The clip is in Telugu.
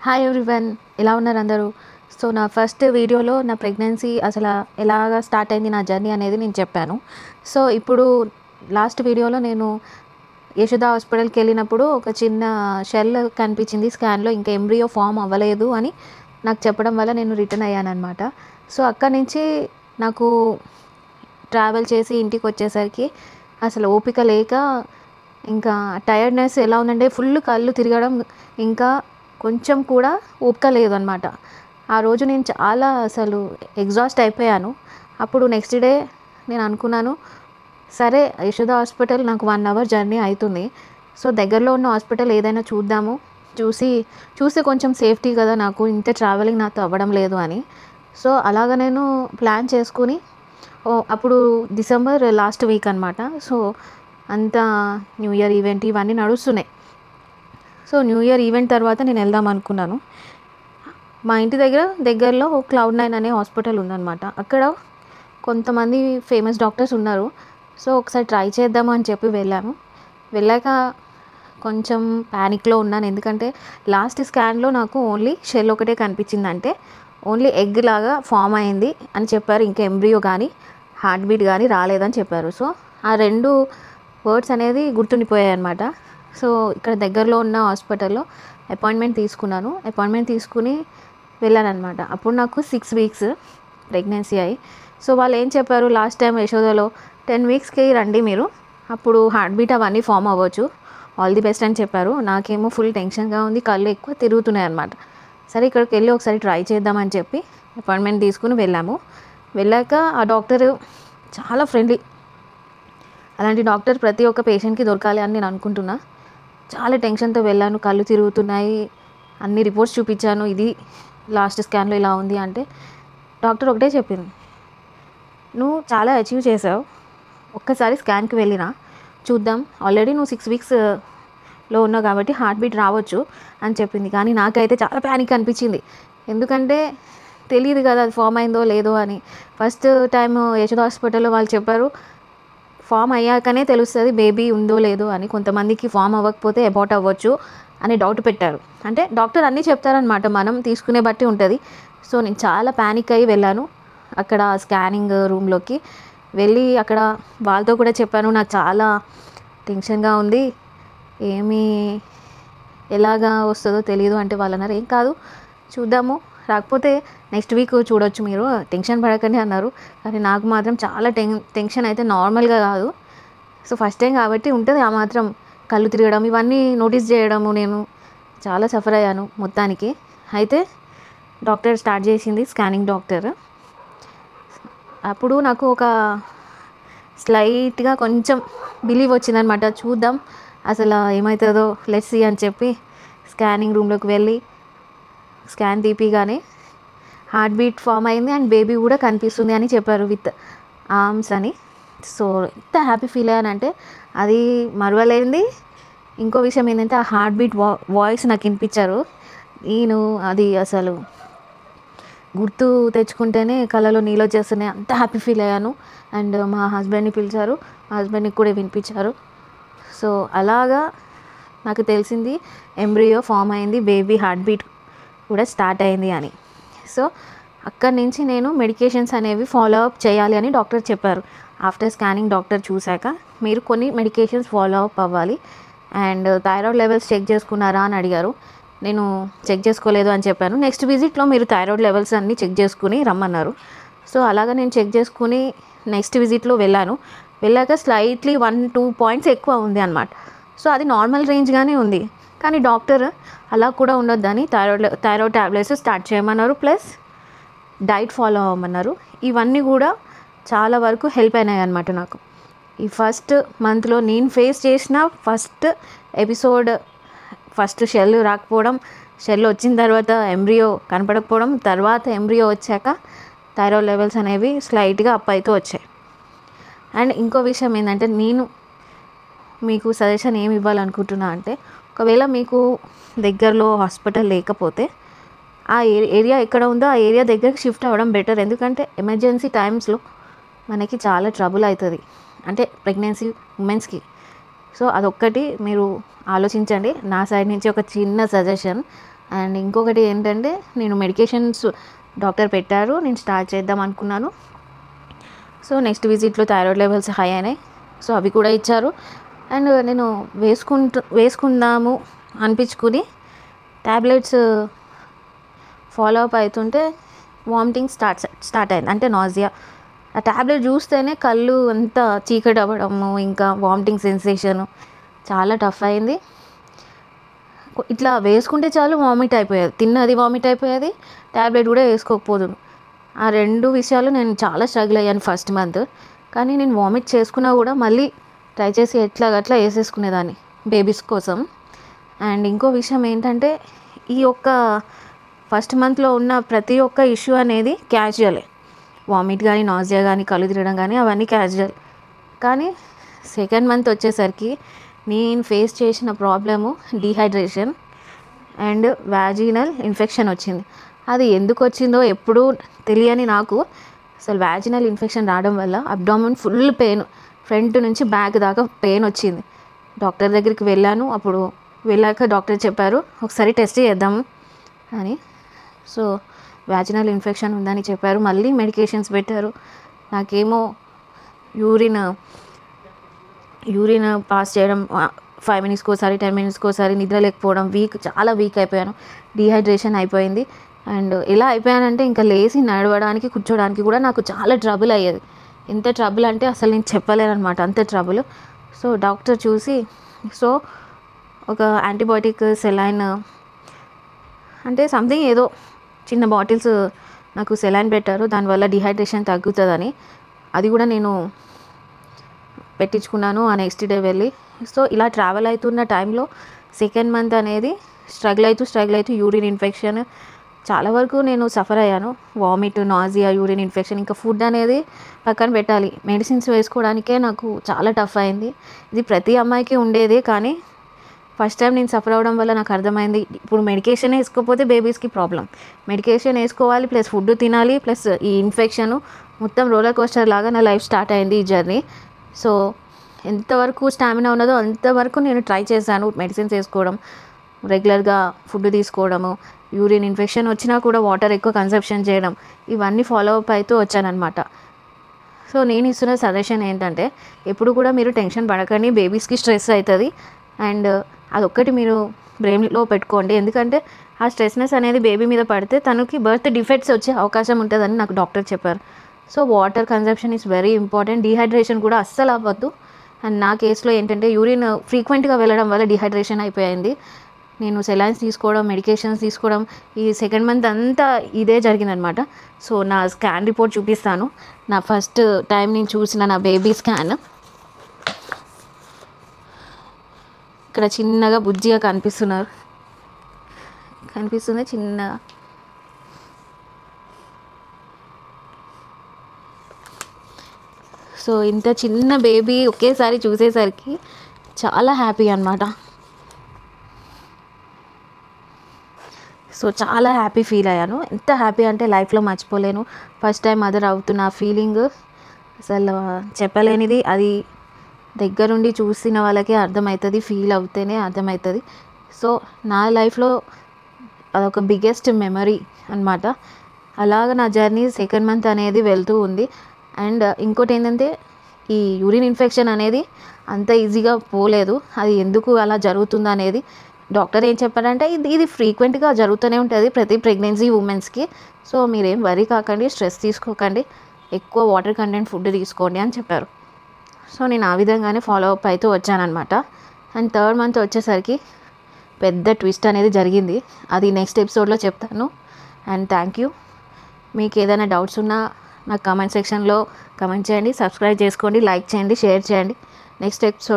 హాయ్ ఎవ్రీవన్, ఎలా ఉన్నారు అందరూ? సో నా ఫస్ట్ వీడియోలో నా ప్రెగ్నెన్సీ అసలు ఎలాగా స్టార్ట్ అయింది నా జర్నీ అనేది నేను చెప్పాను. సో ఇప్పుడు లాస్ట్ వీడియోలో నేను యశోద హాస్పిటల్కి వెళ్ళినప్పుడు ఒక చిన్న షెల్ కనిపించింది స్కాన్లో, ఇంకా ఎంబ్రియో ఫామ్ అవ్వలేదు అని నాకు చెప్పడం వల్ల నేను రిటర్న్ అయ్యాను అనమాట. సో అక్కడి నుంచి నాకు ట్రావెల్ చేసి ఇంటికి వచ్చేసరికి అసలు ఓపిక లేక, ఇంకా టైర్డ్నెస్ ఎలా ఉందంటే ఫుల్ కళ్ళు తిరగడం, ఇంకా కొంచెం కూడా ఓపిక లేదనమాట. ఆ రోజు నేను చాలా అసలు ఎగ్జాస్ట్ అయిపోయాను. అప్పుడు నెక్స్ట్ డే నేను అనుకున్నాను, సరే యశోద హాస్పిటల్ నాకు 1 అవర్ జర్నీ అవుతుంది, సో దగ్గరలో ఉన్న హాస్పిటల్ ఏదైనా చూద్దాము, చూస్తే కొంచెం సేఫ్టీ కదా, నాకు ఇంత ట్రావెలింగ్ నాతో అవ్వడం లేదు అని. సో అలాగ నేను ప్లాన్ చేసుకుని, అప్పుడు డిసెంబర్ లాస్ట్ వీక్ అనమాట. సో అంతా న్యూ ఇయర్ ఈవెంట్ ఇవన్నీ నడుస్తున్నాయి. సో న్యూ ఇయర్ ఈవెంట్ తర్వాత నేను వెళ్దాం అనుకున్నాను. మా ఇంటి దగ్గరలో Cloud9 అనే హాస్పిటల్ ఉందన్నమాట. అక్కడ కొంతమంది ఫేమస్ డాక్టర్స్ ఉన్నారు. సో ఒకసారి ట్రై చేద్దాము అని చెప్పి వెళ్ళాక కొంచెం ప్యానిక్లో ఉన్నాను. ఎందుకంటే లాస్ట్ స్కాన్లో నాకు ఓన్లీ షెల్ ఒకటే కనిపించింది, అంటే ఓన్లీ ఎగ్ లాగా ఫామ్ అయింది అని చెప్పారు. ఇంకా ఎంబ్రియో కానీ హార్ట్ బీట్ కానీ రాలేదని చెప్పారు. సో ఆ 2 వర్డ్స్ అనేది గుర్తుండిపోయాయి అన్నమాట. సో ఇక్కడ దగ్గరలో ఉన్న హాస్పిటల్లో అపాయింట్మెంట్ తీసుకుని వెళ్ళాను అనమాట. అప్పుడు నాకు 6 వీక్స్ ప్రెగ్నెన్సీ అయ్యి, సో వాళ్ళు ఏం చెప్పారు, లాస్ట్ టైం యశోదలో 10 వీక్స్కి రండి మీరు, అప్పుడు హార్ట్ బీట్ అవన్నీ ఫామ్ అవ్వచ్చు, ఆల్ ది బెస్ట్ అని చెప్పారు. నాకేమో ఫుల్ టెన్షన్గా ఉంది, కళ్ళు ఎక్కువ తిరుగుతున్నాయి అనమాట. సరే ఇక్కడికి వెళ్ళి ఒకసారి ట్రై చేద్దామని చెప్పి అపాయింట్మెంట్ తీసుకుని వెళ్ళాక ఆ డాక్టర్ చాలా ఫ్రెండ్లీ. అలాంటి డాక్టర్ ప్రతి ఒక్క పేషెంట్కి దొరకాలి అని నేను అనుకుంటున్నా. చాలా టెన్షన్తో వెళ్ళాను, కళ్ళు తిరుగుతున్నాయి, అన్ని రిపోర్ట్స్ చూపించాను, ఇది లాస్ట్ స్కాన్లో ఇలా ఉంది అంటే డాక్టర్ ఒకటే చెప్పింది, నువ్వు చాలా అచీవ్ చేసావు, ఒక్కసారి స్కాన్కి వెళ్ళినా చూద్దాం, ఆల్రెడీ నువ్వు 6 వీక్స్లో ఉన్నావు కాబట్టి హార్ట్ బీట్ రావచ్చు అని చెప్పింది. కానీ నాకైతే చాలా ప్యానిక్ అనిపించింది, ఎందుకంటే తెలియదు కదా అది ఫామ్ అయిందో లేదో అని. ఫస్ట్ టైం యశోద హాస్పిటల్లో వాళ్ళు చెప్పారు, ఫామ్ అయ్యాకనే తెలుస్తుంది బేబీ ఉందో లేదో అని, కొంతమందికి ఫామ్ అవ్వకపోతే అబార్ట్ అవ్వచ్చు అని డౌట్ పెట్టారు. అంటే డాక్టర్ అన్నీ చెప్తారనమాట, మనం తీసుకునే బట్టి ఉంటుంది. సో నేను చాలా ప్యానిక్ అయ్యి వెళ్ళాను అక్కడ స్కానింగ్ రూమ్లోకి వెళ్ళి, అక్కడ వాళ్ళతో కూడా చెప్పాను, నాకు చాలా టెన్షన్గా ఉంది, ఎలాగా వస్తుందో తెలియదు అంటే వాళ్ళు అన్నారు, ఏం కాదు చూద్దాము, రాకపోతే నెక్స్ట్ వీక్ చూడొచ్చు, మీరు టెన్షన్ పడకండి అన్నారు. కానీ నాకు మాత్రం చాలా టెన్షన్ అయితే నార్మల్గా కాదు. సో ఫస్ట్ టైం కాబట్టి ఉంటుంది ఆ మాత్రం, కళ్ళు తిరగడం ఇవన్నీ నోటీస్ చేయడము, నేను చాలా సఫర్ అయ్యాను మొత్తానికి. అయితే డాక్టర్ స్టార్ట్ చేసింది, స్కానింగ్ డాక్టర్. అప్పుడు నాకు ఒక స్లైట్గా కొంచెం బిలీవ్ వచ్చిందనమాట, చూద్దాం అసలు ఏమవుతుందో లెట్స్ సీ అని చెప్పి స్కానింగ్ రూమ్లోకి వెళ్ళి స్కాన్ తీపిగానే హార్ట్ బీట్ ఫామ్ అయింది అండ్ బేబీ కూడా కనిపిస్తుంది అని చెప్పారు, విత్ ఆర్మ్స్ అని. సో ఎంత హ్యాపీ ఫీల్ అయ్యానంటే అది మరవలేంది. ఇంకో విషయం ఏంటంటే ఆ హార్ట్ బీట్ వాయిస్ నాకు వినిపించారు, నేను అది అసలు గుర్తు తెచ్చుకుంటేనే కళ్ళలో నీళ్ళు వచ్చేస్తున్నాయి, అంత హ్యాపీ ఫీల్ అయ్యాను. అండ్ మా హస్బెండ్ని పిలిచారు, మా హస్బెండ్కి కూడా వినిపించారు. సో అలాగా నాకు తెలిసింది ఎంబ్రియో ఫామ్ అయింది, బేబీ హార్ట్ బీట్ కూడా స్టార్ట్ అయింది అని. సో అక్కడి నుంచి నేను మెడికేషన్స్ అనేవి ఫాలో అప్ చేయాలి అని డాక్టర్ చెప్పారు. ఆఫ్టర్ స్కానింగ్ డాక్టర్ చూశాక మీరు కొన్ని మెడికేషన్స్ ఫాలో అప్ అవ్వాలి. అండ్ థైరాయిడ్ లెవెల్స్ చెక్ చేసుకున్నారా అని అడిగారు, నేను చెక్ చేసుకోలేదు అని చెప్పాను. నెక్స్ట్ విజిట్లో మీరు థైరాయిడ్ లెవెల్స్ అన్నీ చెక్ చేసుకుని రమ్మన్నారు. సో అలాగా నేను చెక్ చేసుకుని నెక్స్ట్ విజిట్లో వెళ్ళాక స్లైట్లీ 1-2 పాయింట్స్ ఎక్కువ ఉంది అనమాట. సో అది నార్మల్ రేంజ్గానే ఉంది, కానీ డాక్టర్ అలా కూడా ఉండొద్దని థైరాయిడ్ ట్యాబ్లెట్స్ స్టార్ట్ చేయమన్నారు, ప్లస్ డైట్ ఫాలో అవ్వమన్నారు. ఇవన్నీ కూడా చాలా వరకు హెల్ప్ అయినాయి అనమాట నాకు. ఈ ఫస్ట్ మంత్లో నేను ఫేస్ చేసిన ఫస్ట్ ఎపిసోడ్, ఫస్ట్ షెల్ రాకపోవడం, షెల్ వచ్చిన తర్వాత ఎంబ్రియో కనపడకపోవడం, తర్వాత ఎంబ్రియో వచ్చాక థైరాయిడ్ లెవెల్స్ అనేవి స్లైట్గా అప్ అవుతూ వచ్చాయి. అండ్ ఇంకో విషయం ఏంటంటే, నేను మీకు సజెషన్ ఏమి ఇవ్వాలనుకుంటున్నా అంటే, ఒకవేళ మీకు దగ్గరలో హాస్పిటల్ లేకపోతే ఆ ఏరియా ఎక్కడ ఉందో ఆ ఏరియా దగ్గరికి షిఫ్ట్ అవ్వడం బెటర్. ఎందుకంటే ఎమర్జెన్సీ టైమ్స్లో మనకి చాలా ట్రబుల్ అవుతుంది, అంటే ప్రెగ్నెన్సీ ఉమెన్స్కి. సో అదొక్కటి మీరు ఆలోచించండి. నా సైడ్ నుంచి ఒక చిన్న సజెషన్, అండ్ ఇంకొకటి ఏంటంటే నేను మెడికేషన్స్ డాక్టర్ పెట్టారు, నేను స్టార్ట్ చేద్దాం అనుకున్నాను. సో నెక్స్ట్ విజిట్లో థైరాయిడ్ లెవెల్స్ హై అయినాయి. సో అవి కూడా ఇచ్చారు. అండ్ నేను వేసుకుందాము అనిపించుకుని ట్యాబ్లెట్స్ ఫాలో అప్ అవుతుంటే వామిటింగ్ స్టార్ట్ అయింది, అంటే నాజియా. ఆ ట్యాబ్లెట్ చూస్తేనే కళ్ళు అంతా చీకటి అవ్వడము, ఇంకా వామిటింగ్ సెన్సేషను చాలా టఫ్ అయింది. ఇట్లా వేసుకుంటే చాలు వామిట్ అయిపోయేది, తిన్నది వామిట్ అయిపోయేది, ట్యాబ్లెట్ కూడా వేసుకోకపోదు. ఆ 2 విషయాలు నేను చాలా స్ట్రగుల్ అయ్యాను ఫస్ట్ మంత్. కానీ నేను వామిట్ చేసుకున్నా కూడా మళ్ళీ ట్రై చేసి ఎట్లాగట్లా వేసేసుకునేదాన్ని బేబీస్ కోసం. అండ్ ఇంకో విషయం ఏంటంటే ఈ ఒక్క ఫస్ట్ మంత్లో ఉన్న ప్రతి ఒక్క ఇష్యూ అనేది క్యాజువలే. వామిట్ కానీ, నాజియా కానీ, కళ్ళు తిరగడం కానీ అవన్నీ క్యాజువల్. కానీ సెకండ్ మంత్ వచ్చేసరికి నేను ఫేస్ చేసిన ప్రాబ్లము డీహైడ్రేషన్ అండ్ వాజినల్ ఇన్ఫెక్షన్ వచ్చింది. అది ఎందుకు వచ్చిందో ఎప్పుడూ తెలియని నాకు అసలు వాజినల్ ఇన్ఫెక్షన్ రావడం వల్ల అబ్డామిన్ ఫుల్ పెయిన్, ఫ్రంట్ నుంచి బ్యాక్ దాకా పెయిన్ వచ్చింది. డాక్టర్ దగ్గరికి వెళ్ళాను. అప్పుడు వెళ్ళాక డాక్టర్ చెప్పారు ఒకసారి టెస్ట్ చేద్దాము అని. సో వాజినల్ ఇన్ఫెక్షన్ ఉందని చెప్పారు. మళ్ళీ మెడికేషన్స్ పెట్టారు. నాకేమో యూరిన్ పాస్ చేయడం 5 మినిట్స్కి ఒకసారి, 10 మినిట్స్కి ఒకసారి, నిద్ర లేకపోవడం, చాలా వీక్ అయిపోయాను, డీహైడ్రేషన్ అయిపోయింది. అండ్ ఎలా అయిపోయానంటే ఇంకా లేచి నడవడానికి, కూర్చోడానికి కూడా నాకు చాలా ట్రబుల్ అయ్యేది. ఎంత ట్రబుల్ అంటే అసలు నేను చెప్పలేను అనమాట, అంత ట్రబుల్. సో డాక్టర్ చూసి ఒక యాంటీబయాటిక్, సెలైన్ అంటే సంథింగ్ ఏదో చిన్న బాటిల్స్ నాకు సెలైన్ పెట్టారు. దానివల్ల డిహైడ్రేషన్ తగ్గుతుందని అది కూడా నేను పెట్టించుకున్నాను ఆ నెక్స్ట్ డే వెళ్ళి. సో ఇలా ట్రావెల్ అవుతున్న టైంలో సెకండ్ మంత్ అనేది స్ట్రగుల్ అవుతూ యూరిన్ ఇన్ఫెక్షన్ చాలా వరకు నేను సఫర్ అయ్యాను. వామిట్, నాజియా, యూరిన్ ఇన్ఫెక్షన్, ఇంకా ఫుడ్ అనేది పక్కన పెట్టాలి, మెడిసిన్స్ వేసుకోవడానికే నాకు చాలా టఫ్ అయింది. ఇది ప్రతి అమ్మాయికి ఉండేదే, కానీ ఫస్ట్ టైం నేను సఫర్ అవ్వడం వల్ల నాకు అర్థమైంది ఇప్పుడు మెడికేషన్ వేసుకోకపోతే బేబీస్కి ప్రాబ్లం, మెడికేషన్ వేసుకోవాలి ప్లస్ ఫుడ్ తినాలి ప్లస్ ఈ ఇన్ఫెక్షను, మొత్తం రోలర్ కోస్టర్ లాగా నా లైఫ్ స్టార్ట్ అయింది ఈ జర్నీ. సో ఎంతవరకు స్టామినా ఉన్నదో అంతవరకు నేను ట్రై చేశాను మెడిసిన్స్ వేసుకోవడం, రెగ్యులర్గా ఫుడ్ తీసుకోవడము, యూరిన్ ఇన్ఫెక్షన్ వచ్చినా కూడా వాటర్ ఎక్కువ కన్సంప్షన్ చేయడం, ఇవన్నీ ఫాలో అప్ అవుతూ వచ్చానమాట. సో నేను ఇస్తున్న సజెషన్ ఏంటంటే ఎప్పుడు కూడా మీరు టెన్షన్ పడకండి, బేబీస్కి స్ట్రెస్ అవుతుంది అండ్ అదొక్కటి మీరు బ్రెయిన్లో పెట్టుకోండి. ఎందుకంటే ఆ స్ట్రెస్నెస్ అనేది బేబీ మీద పడితే తనకి బర్త్ డిఫెక్ట్స్ వచ్చే అవకాశం ఉంటుందని నాకు డాక్టర్ చెప్పారు. So water consumption is very important, dehydration కూడా అస్సలు అవ్వద్దు. అండ్ నా కేసులో ఏంటంటే యూరిన్ ఫ్రీక్వెంట్గా వెళ్ళడం వల్ల డిహైడ్రేషన్ అయిపోయింది. నేను సెలైన్స్ తీసుకోవడం, మెడికేషన్స్ తీసుకోవడం, ఈ సెకండ్ మంత్ అంతా ఇదే జరిగిందనమాట. సో నా స్కాన్ రిపోర్ట్ చూపిస్తాను, నా ఫస్ట్ టైం నేను చూసిన నా బేబీ స్కాన్. ఇక్కడ చిన్నగా బుజ్జిగా కనిపిస్తుంది చిన్నగా. సో ఇంత చిన్న బేబీ ఒకేసారి చూసేసరికి చాలా హ్యాపీ అనమాట. సో చాలా హ్యాపీ ఫీల్ అయ్యాను, ఎంత హ్యాపీ అంటే లైఫ్లో మర్చిపోలేను. ఫస్ట్ టైం మదర్ అవుతున్న ఫీలింగ్ అసలు చెప్పలేనిది. అది దగ్గరుండి చూసిన వాళ్ళకే అర్థమవుతుంది, ఫీల్ అవుతేనే అర్థమవుతుంది. సో నా లైఫ్లో అదొక బిగ్గెస్ట్ మెమరీ అనమాట. అలాగ నా జర్నీ సెకండ్ మంత్ అనేది వెళ్తూ ఉంది. అండ్ ఇంకోటి ఏంటంటే ఈ యూరిన్ ఇన్ఫెక్షన్ అనేది అంత ఈజీగా పోలేదు. అది ఎందుకు అలా జరుగుతుంది అనేది డాక్టర్ ఏం చెప్పారంటే ఇది ఫ్రీక్వెంట్గా జరుగుతూనే ఉంటుంది ప్రతి ప్రెగ్నెన్సీ ఉమెన్స్కి. సో మీరేం వరీ కాకండి, స్ట్రెస్ తీసుకోకండి, ఎక్కువ వాటర్ కంటెంట్ ఫుడ్ తీసుకోండి అని చెప్పారు. సో నేను ఆ విధంగానే ఫాలో అప్ అవుతూ వచ్చానమాట. అండ్ థర్డ్ మంత్ వచ్చేసరికి పెద్ద ట్విస్ట్ అనేది జరిగింది, అది నెక్స్ట్ ఎపిసోడ్లో చెప్తాను. And thank you. మీకు ఏదైనా డౌట్స్ ఉన్నా నాకు కామెంట్ సెక్షన్లో కామెంట్ చేయండి, సబ్స్క్రైబ్ చేసుకోండి, లైక్ చేయండి, షేర్ చేయండి. Next episode